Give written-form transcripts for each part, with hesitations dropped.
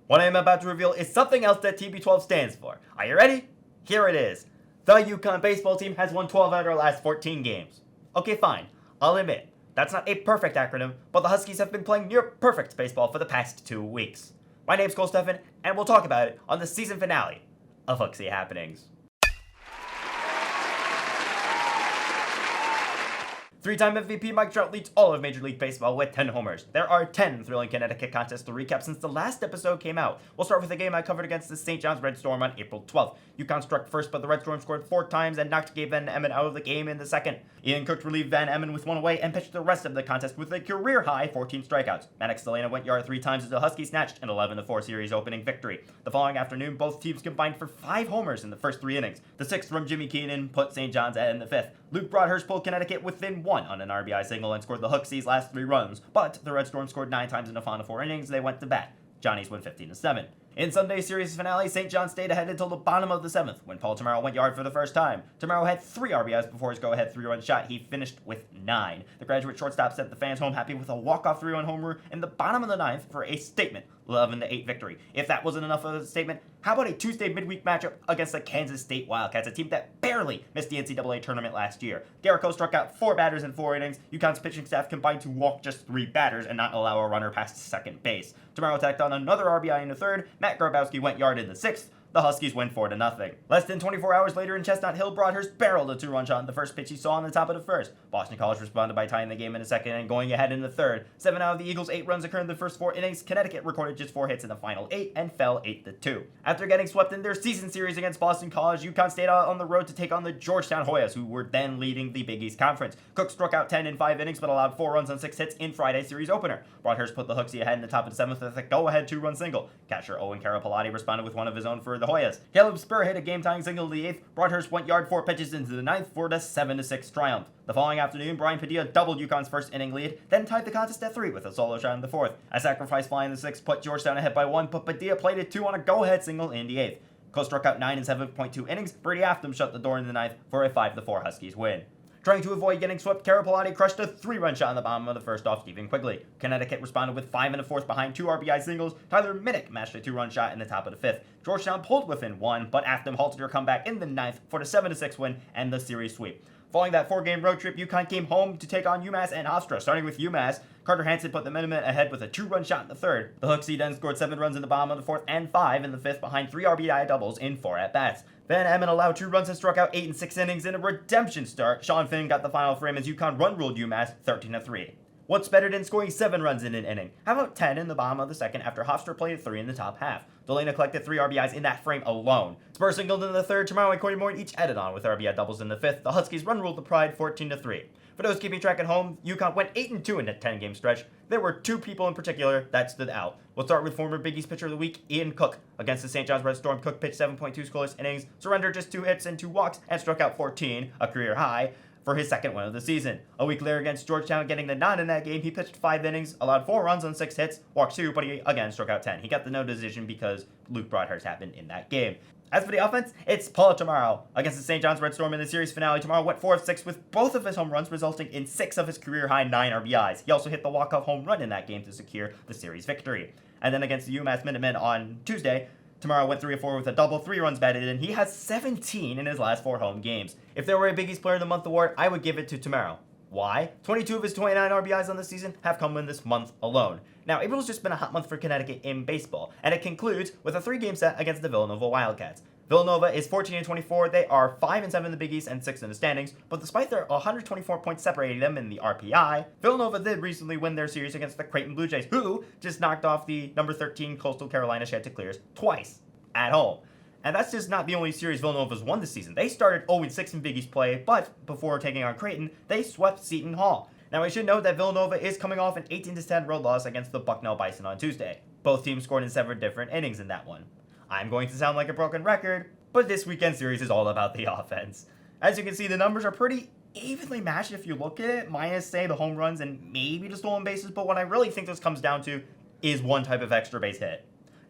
What I am about to reveal is something else that TB12 stands for. Are you ready? Here it is. The UConn baseball team has won 12 out of their last 14 games. Okay, fine. I'll admit, that's not a perfect acronym, but the Huskies have been playing near perfect baseball for the past 2 weeks. My name's Cole Steffen, and we'll talk about it on the season finale of Huxley Happenings. 3-time MVP Mike Trout leads all of Major League Baseball with 10 homers. There are 10 thrilling Connecticut contests to recap since the last episode came out. We'll start with a game I covered against the St. John's Red Storm on April 12th. UConn struck first, but the Red Storm scored 4 times and knocked Gabe Van Emmen out of the game in the second. Ian Cook relieved Van Emmen with 1 away and pitched the rest of the contest with a career-high 14 strikeouts. Maddox Delana went yard 3 times as the Huskies snatched an 11-4 series opening victory. The following afternoon, both teams combined for 5 homers in the first 3 innings. The 6th from Jimmy Keenan put St. John's ahead in the 5th. Luke Broadhurst pulled Connecticut within 1 on an RBI single and scored the Huskies' last 3 runs, but the Red Storm scored 9 times in the final 4 innings. They went to bat. Johnnies won 15-7. In Sunday's series finale, St. John stayed ahead until the bottom of the 7th, when Paul Tamaro went yard for the first time. Tamaro had 3 RBIs before his go-ahead 3-run shot. He finished with 9. The graduate shortstop sent the fans home happy with a walk-off 3-run homer in the bottom of the 9th for a statement 11-8 victory. If that wasn't enough of a statement, how about a Tuesday midweek matchup against the Kansas State Wildcats, a team that barely missed the NCAA tournament last year? Garrico struck out 4 batters in 4 innings. UConn's pitching staff combined to walk just 3 batters and not allow a runner past second base. Tamaro tacked on another RBI in the 3rd. Matt Grabowski went yard in the 6th. The Huskies win 4-0. Less than 24 hours later in Chestnut Hill, Broadhurst barreled a 2-run shot in the first pitch he saw on the top of the 1st. Boston College responded by tying the game in the 2nd and going ahead in the 3rd. 7 out of the Eagles' 8 runs occurred in the first 4 innings. Connecticut recorded just 4 hits in the final 8 and fell 8-2. After getting swept in their season series against Boston College, UConn stayed out on the road to take on the Georgetown Hoyas, who were then leading the Big East Conference. Cook struck out 10 in 5 innings but allowed 4 runs on 6 hits in Friday's series opener. Broadhurst put the Huskies ahead in the top of the 7th with a go-ahead 2-run single. Catcher Owen Carapalati responded with one of his own for the Hoyas. Caleb spearheaded a game-tying single in the 8th. Broadhurst went yard 4 pitches into the 9th for the 7-6 triumph. The following afternoon, Bryan Padilla doubled UConn's first inning lead, then tied the contest at 3 with a solo shot in the 4th. A sacrifice fly in the 6th put Georgetown ahead by 1, but Padilla played it 2 on a go-ahead single in the 8th. Cole struck out 9 in 7.2 innings. Brady Afton shut the door in the 9th for a 5-4 Huskies win. Trying to avoid getting swept, Carapalati crushed a 3-run shot in the bottom of the 1st off Stephen Quigley. Connecticut responded with 5 in the 4th behind 2 RBI singles. Tyler Minnick matched a 2-run shot in the top of the 5th. Georgetown pulled within 1, but Afton halted her comeback in the 9th for the 7-6 win and the series sweep. Following that 4-game road trip, UConn came home to take on UMass and Hofstra. Starting with UMass, Carter Hansen put the Minutemen ahead with a 2-run shot in the 3rd. The Huskies then scored 7 runs in the bottom of the 4th and 5 in the 5th behind 3 RBI doubles in 4 at-bats. Van Emmen allowed 2 runs and struck out 8 in 6 innings in a redemption start. Sean Finn got the final frame as UConn run-ruled UMass 13-3. What's better than scoring 7 runs in an inning? How about 10 in the bottom of the 2nd after Hofstra played 3 in the top half? Delana collected 3 RBIs in that frame alone. Spurs singled in the 3rd. Tamaro and Corey Morton each added on with RBI doubles in the 5th. The Huskies run-ruled the Pride 14-3. For those keeping track at home, UConn went 8-2 in that 10-game stretch. There were 2 people in particular that stood out. We'll start with former Big East pitcher of the week, Ian Cook. Against the St. John's Red Storm, Cook pitched 7.2 scoreless innings, surrendered just 2 hits and 2 walks, and struck out 14, a career high, for his 2nd win of the season. A week later against Georgetown, getting the nod in that game, he pitched 5 innings, allowed 4 runs on 6 hits, walked 2, but he again struck out 10. He got the no decision because Luke Broadhurst happened in that game. As for the offense, it's Paul Tamaro. Against the St. John's Red Storm in the series finale, Tamaro went 4 of 6 with both of his home runs, resulting in 6 of his career-high 9 RBIs. He also hit the walk-off home run in that game to secure the series victory. And then against the UMass Minutemen on Tuesday, Tamaro went 3 of 4 with a double, 3 runs batted in. He has 17 in his last 4 home games. If there were a Big East Player of the Month award, I would give it to Tamaro. Why? 22 of his 29 RBIs on the season have come in this month alone. Now, April's just been a hot month for Connecticut in baseball, and it concludes with a 3-game set against the Villanova Wildcats. Villanova is 14-24. They are 5-7 in the Big East and 6 in the standings, but despite their 124 points separating them in the RPI, Villanova did recently win their series against the Creighton Blue Jays, who just knocked off the number 13 Coastal Carolina Chanticleers twice at home. And that's just not the only series Villanova's won this season. They started 0-6 in Big East play, but before taking on Creighton, they swept Seton Hall. Now, I should note that Villanova is coming off an 18-10 road loss against the Bucknell Bison on Tuesday. Both teams scored in 7 different innings in that one. I'm going to sound like a broken record, but this weekend series is all about the offense. As you can see, the numbers are pretty evenly matched if you look at it, minus, say, the home runs and maybe the stolen bases, but what I really think this comes down to is one type of extra base hit,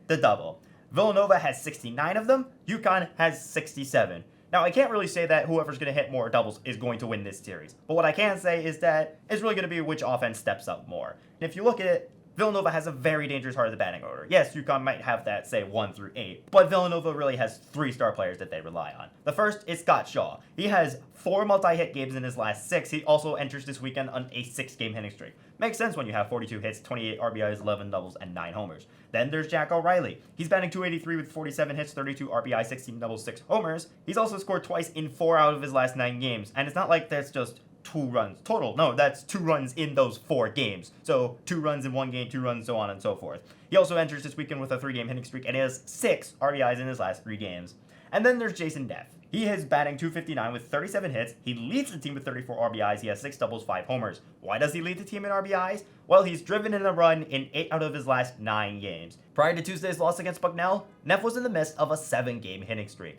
the double. Villanova has 69 of them, UConn has 67. Now, I can't really say that whoever's going to hit more doubles is going to win this series, but what I can say is that it's really going to be which offense steps up more. And if you look at it, Villanova has a very dangerous heart of the batting order. Yes, UConn might have that, say, 1 through 8, but Villanova really has 3 star players that they rely on. The first is Scott Shaw. He has 4 multi-hit games in his last 6. He also enters this weekend on a 6-game hitting streak. Makes sense when you have 42 hits, 28 RBIs, 11 doubles, and 9 homers. Then there's Jack O'Reilly. He's batting .283 with 47 hits, 32 RBI, 16 doubles, 6 homers. He's also scored twice in 4 out of his last 9 games, and it's not like that's just 2 runs total. No, that's 2 runs in those 4 games. So 2 runs in 1 game, 2 runs, so on and so forth. He also enters this weekend with a 3-game hitting streak, and he has 6 RBIs in his last 3 games. And then there's Jason Deff. He is batting .259 with 37 hits. He leads the team with 34 RBIs. He has 6 doubles, 5 homers. Why does he lead the team in RBIs? Well, he's driven in a run in 8 out of his last 9 games. Prior to Tuesday's loss against Bucknell, Neff was in the midst of a 7-game hitting streak.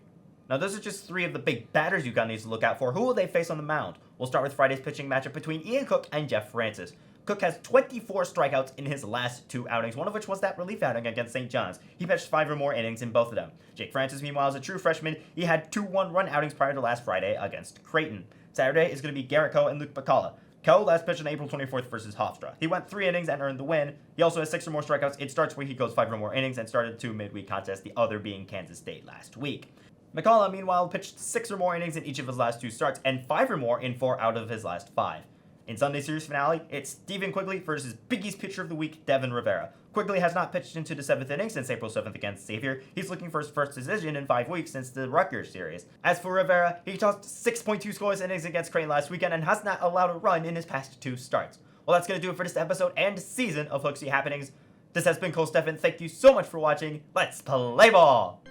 Now, those are just 3 of the big batters UConn needs to look out for. Who will they face on the mound? We'll start with Friday's pitching matchup between Ian Cook and Jeff Francis. Cook has 24 strikeouts in his last 2 outings, one of which was that relief outing against St. John's. He pitched 5 or more innings in both of them. Jake Francis, meanwhile, is a true freshman. He had 2 one-run outings prior to last Friday against Creighton. Saturday is going to be Garrett Coe and Luke Bacala. Coe last pitched on April 24th versus Hofstra. He went 3 innings and earned the win. He also has 6 or more strikeouts. It starts where he goes 5 or more innings and started 2 midweek contests, the other being Kansas State last week. McCullough, meanwhile, pitched 6 or more innings in each of his last 2 starts and 5 or more in 4 out of his last 5. In Sunday's series finale, it's Stephen Quigley versus Big East pitcher of the week, Devin Rivera. Quigley has not pitched into the 7th inning since April 7th against Xavier. He's looking for his first decision in 5 weeks since the Rutgers series. As for Rivera, he tossed 6.2 scoreless innings against Creighton last weekend and has not allowed a run in his past 2 starts. Well, that's going to do it for this episode and season of Hooksy Happenings. This has been Cole Steffen. Thank you so much for watching. Let's play ball!